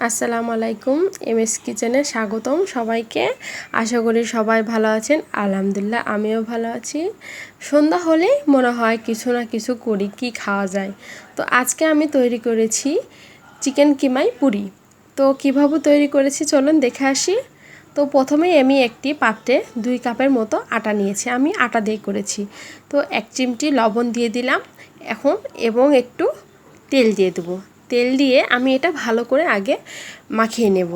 আসসালামু আলাইকুম। এমএস কিচেনে স্বাগতম সবাইকে। আশা করি সবাই ভালো আছেন। আলহামদুলিল্লাহ আমিও ভালো আছি। সন্ধ্যা হলেই মনে হয় কিছু না কিছু করি, কি খাওয়া যায়। তো আজকে আমি তৈরি করেছি চিকেন কিমাই পুরি। তো কিভাবে তৈরি করেছি চলুন দেখে আসি। তো প্রথমেই আমি একটি পাত্রে 2 কাপের মতো আটা নিয়েছি। আমি আটা দিয়ে করেছি। তো 1 চিমটি লবণ দিয়ে দিলাম এখন, এবং একটু তেল দিয়ে দেবো। তেল দিয়ে আমি এটা ভালো করে আগে মাখিয়ে নেব।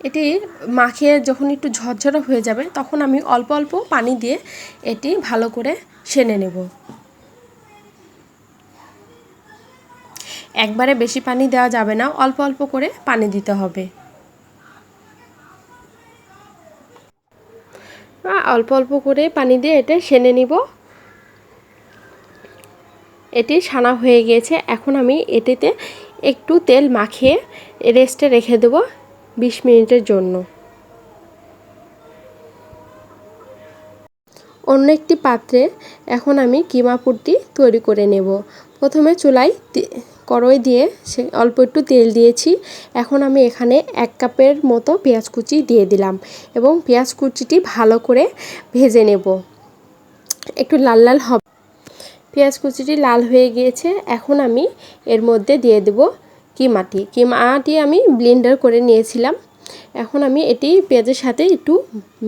এটি মাখিয়ে যখন একটু ঝরঝরে হয়ে যাবে তখন আমি অল্প অল্প পানি দিয়ে এটি ভালো করে সেনে নেব। একবারে বেশি পানি দেওয়া যাবে না, অল্প অল্প করে পানি দিতে হবে। অল্প অল্প করে পানি দিয়ে এটা সেনে নিব। এটি সানা হয়ে গিয়েছে। এখন আমি এটিতে একটু তেল মাখিয়ে রেস্টে রেখে দেব 20 মিনিটের জন্য। অন্য একটি পাত্রে এখন আমি কিমা পুরটি তৈরি করে নেব। প্রথমে চুলায় কড়াই দিয়ে অল্প একটু তেল দিয়েছি। এখন আমি এখানে 1 কাপের মতো পেঁয়াজ কুচি দিয়ে দিলাম এবং পেঁয়াজ কুচিটি ভালো করে ভেজে নেব। একটু লাল লাল হবে। পেঁয়াজ কুচিটি লাল হয়ে গিয়েছে। এখন আমি এর মধ্যে দিয়ে দেব কিমাটি আমি ব্লেন্ডার করে নিয়েছিলাম। এখন আমি এটি পেঁয়াজের সাথে একটু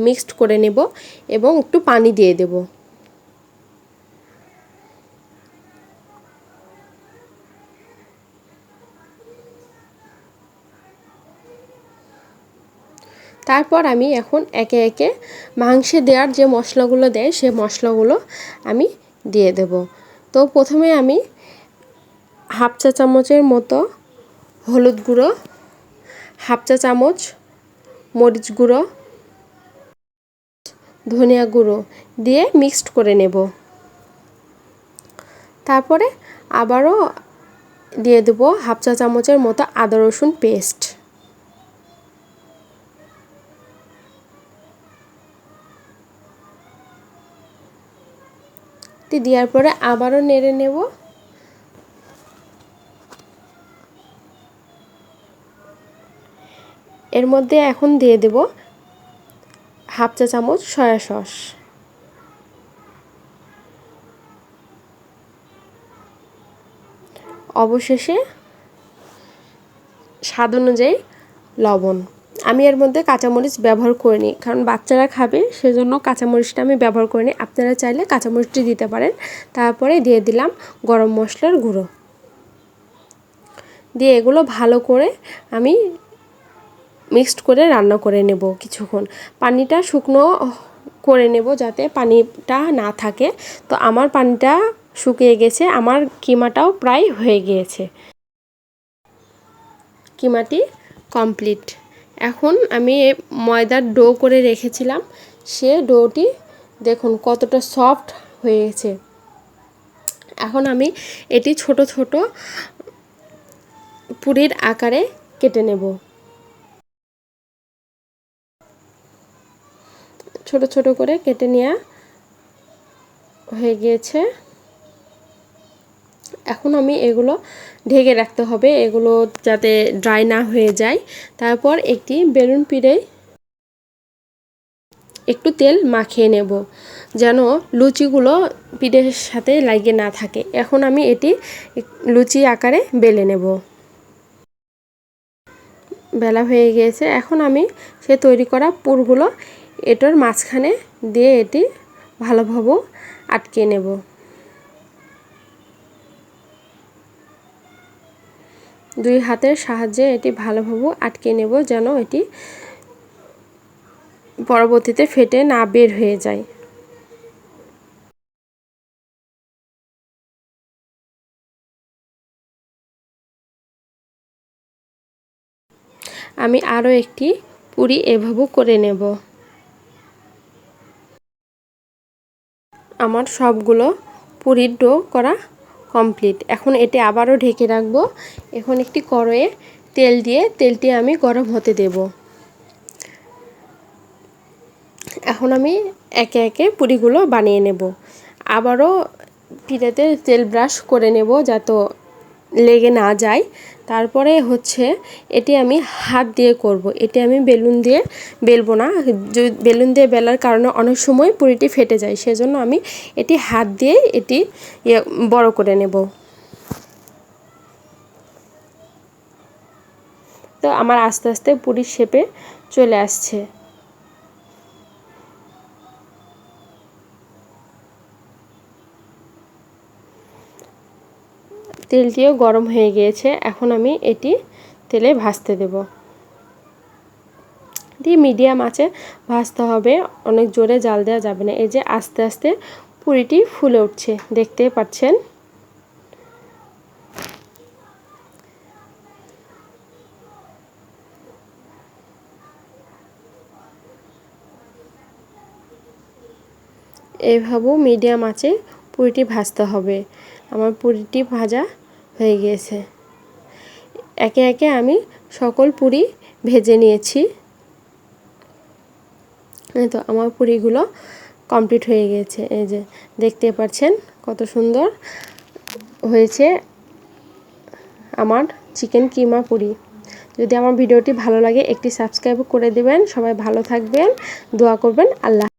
মিক্সড করে নেব এবং একটু পানি দিয়ে দেব। তারপর আমি এখন একে একে মাংসে দেওয়ার যে মশলাগুলো দেয় সে মশলাগুলো আমি দিয়ে দেব। তো প্রথমে আমি হাফ চা চামচের মতো হলুদ গুঁড়ো, হাফ চা চামচ মরিচ গুঁড়ো, ধনিয়া গুঁড়ো দিয়ে মিক্সড করে নেব। তারপরে আবারও দিয়ে দেব হাফ চা চামচের মতো আদা রসুন পেস্ট। দেওয়ার পরে আবারও নেড়ে নেব। এর মধ্যে এখন দিয়ে দেব হাফ চা চামচ সয়া সস। অবশেষে স্বাদ অনুযায়ী লবণ। আমি এর মধ্যে কাঁচামরিচ ব্যবহার করিনি, কারণ বাচ্চারা খাবে সেজন্য কাঁচামরিচটা আমি ব্যবহার করিনি। আপনারা চাইলে কাঁচামরিচটি দিতে পারেন। তারপরে দিয়ে দিলাম গরম মশলার গুঁড়ো। দিয়ে এগুলো ভালো করে আমি মিক্সড করে রান্না করে নেব কিছুক্ষণ। পানিটা শুকনো করে নেব যাতে পানিটা না থাকে। তো আমার পানিটা শুকিয়ে গেছে, আমার কিমাটাও প্রায় হয়ে গিয়েছে। কিমাটি কমপ্লিট। এখন আমি ময়দার ডো করে রেখেছিলাম, সে ডোটি দেখুন কতটা সফট হয়েছে। এখন আমি এটি ছোট ছোট পুরির আকারে কেটে নেব। ছোট ছোট করে কেটে নেওয়া হয়ে গিয়েছে। এখন আমি এগুলো ঢেকে রাখতে হবে, এগুলো যাতে ড্রাই না হয়ে যায়। তারপর একটি বেলুন পিঁড়ে একটু তেল মাখিয়ে নেব যেন লুচিগুলো পিঠের সাথে লাগিয়ে না থাকে। এখন আমি এটি লুচি আকারে বেলে নেব। বেলা হয়ে গিয়েছে। এখন আমি সে তৈরি করা পুরগুলো এটার মাঝখানে দিয়ে এটি ভালোভাবে আটকে নেব। দুই হাতের সাহায্যে এটি ভালোভাবে আটকে নেব যেন এটি পরবর্তীতে ফেটে না বের হয়ে যায়। আমি আরও একটি পুরি এভাবে করে নেব। আমার সবগুলো পুরির ডো করা কমপ্লিট। এখন এটি আবারও ঢেকে রাখবো। এখন একটি কড়াইয়ে তেল দিয়ে তেলটি আমি গরম হতে দেব। এখন আমি একে একে পুরিগুলো বানিয়ে নেব। আবারও পিঠাতে তেল ব্রাশ করে নেব যাতে লেগে না যায়। তারপরে হচ্ছে এটি আমি হাত দিয়ে করব। এটি আমি বেলুন দিয়ে বেলবো না, বেলুন দিয়ে বেলার কারণে অনেক সময় পুরিটি ফেটে যায়, সেজন্য আমি এটি হাত দিয়ে এটি বড় করে নেব। তো আমার আস্তে আস্তে পুরির শেপে চলে আসছে। তেলটিও গরম হয়ে গিয়েছে, এখন আমি এটি তেলে ভাজতে দেব। দিয়ে মিডিয়াম আঁচে ভাজতে হবে, অনেক জোরে জাল দেওয়া যাবে না। এই যে আস্তে আস্তে পুরিটি ফুলে উঠছে, দেখতেই পাচ্ছেন। এইভাবেও মিডিয়াম আঁচে পুরিটি ভাজতে হবে। আমার পুরিটি ভাজা হয়ে গিয়েছে। একে একে আমি সকল পুরি ভেজে নিয়েছি। এই তো আমার পুরিগুলো কমপ্লিট হয়ে গিয়েছে। এই যে দেখতে পাচ্ছেন কত সুন্দর হয়েছে আমার চিকেন কিমা পুরি। যদি আমার ভিডিওটি ভালো লাগে একটি সাবস্ক্রাইব করে দেবেন। সবাই ভালো থাকবেন, দোয়া করবেন। আল্লাহ।